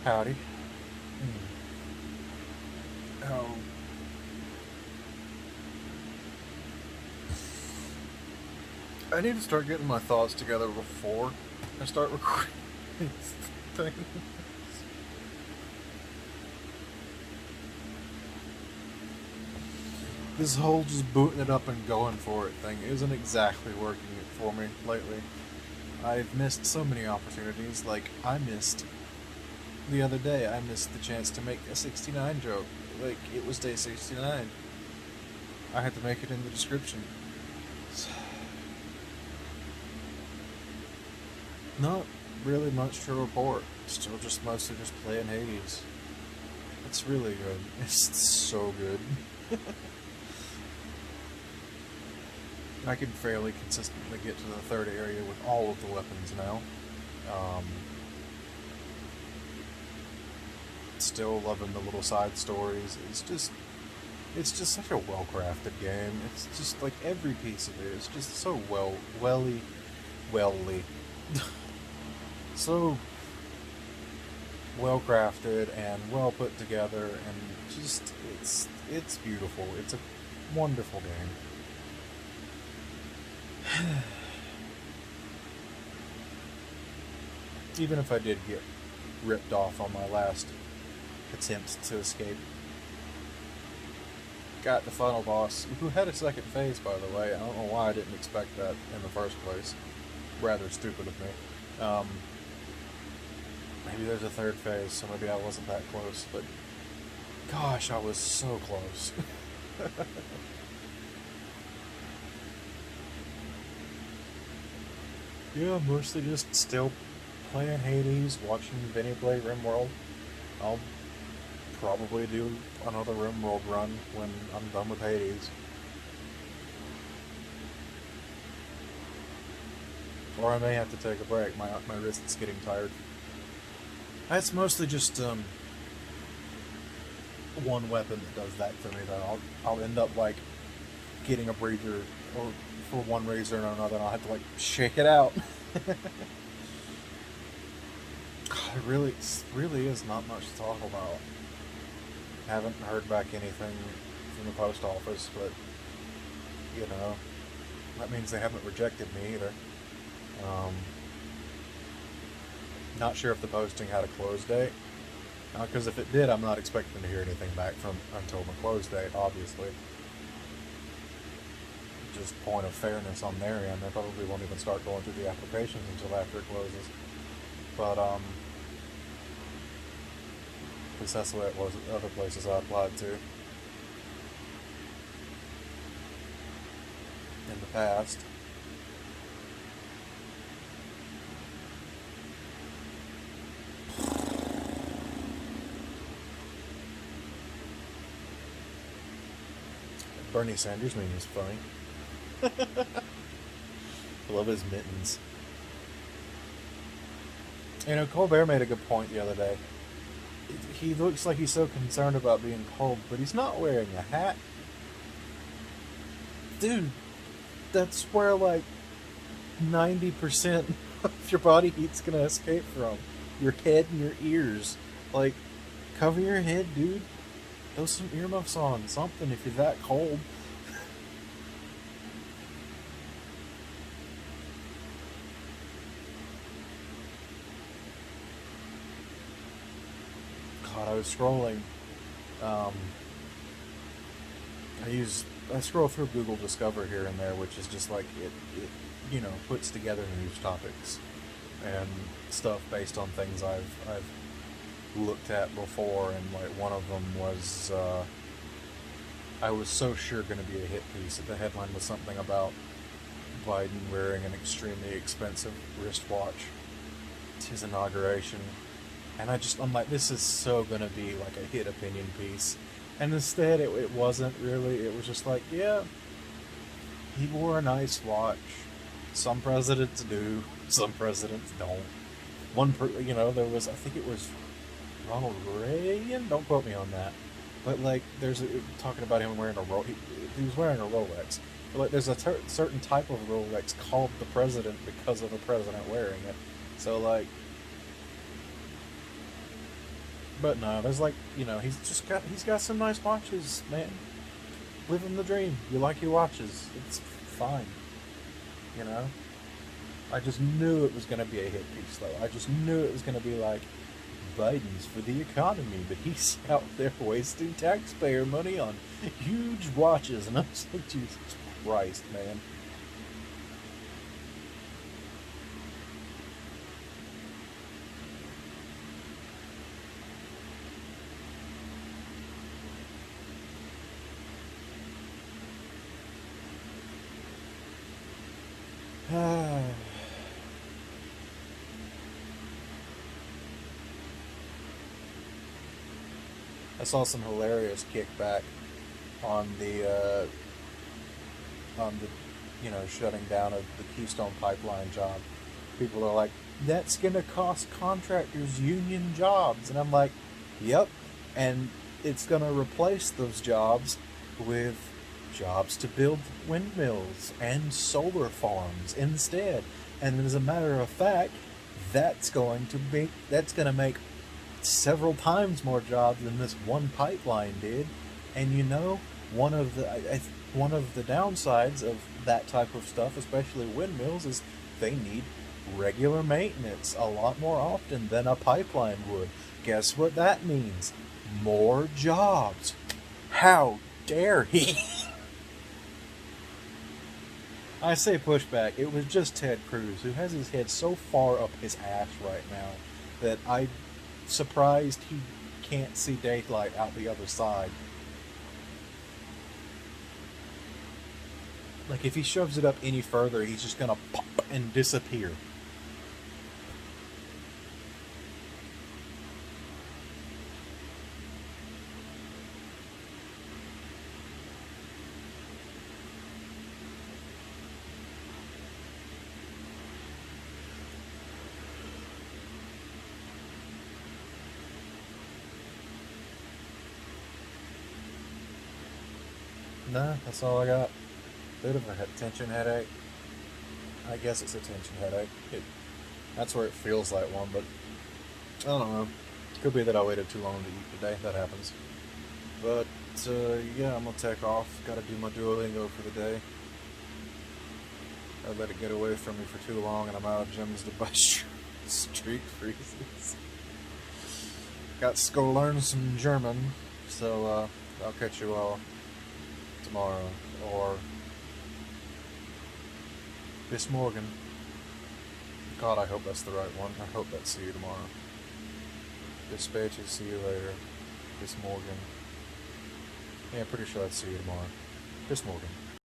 Howdy. Oh, I need to start getting my thoughts together before I start recording these things. This whole just booting it up and going for it thing isn't exactly working for me lately. I've missed so many opportunities. Like, I missed the other day, I missed the chance to make a 69 joke. Like, it was day 69. I had to make it in the description. Not really much to report. Still just mostly just playing Hades. It's really good. It's so good. I can fairly consistently get to the third area with all of the weapons now. Um, Still loving the little side stories. It's just such a well-crafted game. It's just like every piece of it is just so welly, so well crafted and well put together, and just it's beautiful. It's a wonderful game. Even if I did get ripped off on my last attempt to escape, got the final boss, who had a second phase, by the way. I don't know why I didn't expect that in the first place. Rather stupid of me. Maybe there's a third phase, so maybe I wasn't that close, but gosh, I was so close. Yeah, mostly just still playing Hades, watching Vinny play RimWorld. I'll probably do another RimWorld run when I'm done with Hades. Or I may have to take a break. My wrist's getting tired. That's mostly just one weapon that does that for me. Though I'll end up like getting a breather, or for one reason or another, and I'll have to like shake it out. God, it really is not much to talk about. Haven't heard back anything from the post office, but you know that means they haven't rejected me either. Um, Not sure if the posting had a close date, because if it did, I'm not expecting to hear anything back from until the close date. Obviously, just point of fairness on their end, they probably won't even start going through the applications until after it closes. But at least that's the way it was at other places I applied to in the past. Bernie Sanders meme is funny. I love his mittens. You know, Colbert made a good point the other day. He looks like he's so concerned about being cold, but he's not wearing a hat. Dude, that's where like 90% of your body heat's gonna escape from. Your head and your ears. Like, cover your head, dude. Throw some earmuffs on, something if you're that cold. God, I was scrolling. Um, I scroll through Google Discover here and there, which is just like it puts together news topics and stuff based on things I've looked at before, and like one of them was I was so sure going to be a hit piece. The headline was something about Biden wearing an extremely expensive wristwatch to his inauguration, and I'm like, this is so going to be like a hit opinion piece. And instead, it wasn't really. It was just like, yeah, he wore a nice watch. Some presidents do, some presidents don't. There was, I think it was Ronald Reagan. Don't quote me on that. But like, talking about him wearing a he was wearing a Rolex. But like, there's a certain type of Rolex called the president because of a president wearing it. So like, But no, there's like, he's got some nice watches, man. Living the dream. You like your watches. It's fine. You know? I just knew it was going to be a hit piece, though. I just knew it was going to be like, Biden's for the economy, but he's out there wasting taxpayer money on huge watches. And I was like, Jesus Christ, man. I saw some hilarious kickback on the shutting down of the Keystone Pipeline job. People are like, that's gonna cost contractors union jobs, and I'm like, yep, and it's gonna replace those jobs with jobs to build windmills and solar farms instead. And as a matter of fact, that's going to make several times more jobs than this one pipeline did. And one of the downsides of that type of stuff, especially windmills, is they need regular maintenance a lot more often than a pipeline would. Guess what that means? More jobs. How dare he? I say pushback. It was just Ted Cruz, who has his head so far up his ass right now that I'm surprised he can't see daylight out the other side. Like, if he shoves it up any further, he's just gonna pop and disappear. Nah, that's all I got. Bit of a tension headache. I guess it's a tension headache. That's where it feels like one, but I don't know. Could be that I waited too long to eat today. That happens. But yeah, I'm gonna take off. Gotta do my Duolingo for the day. I let it get away from me for too long, and I'm out of gems to buy streak freezes. Got to go learn some German, so I'll catch you all tomorrow, or bis morgen. God, I hope that's the right one. I hope that's see you tomorrow. Bis später, see you later. Bis morgen. Yeah, I'm pretty sure that's see you tomorrow. Bis morgen.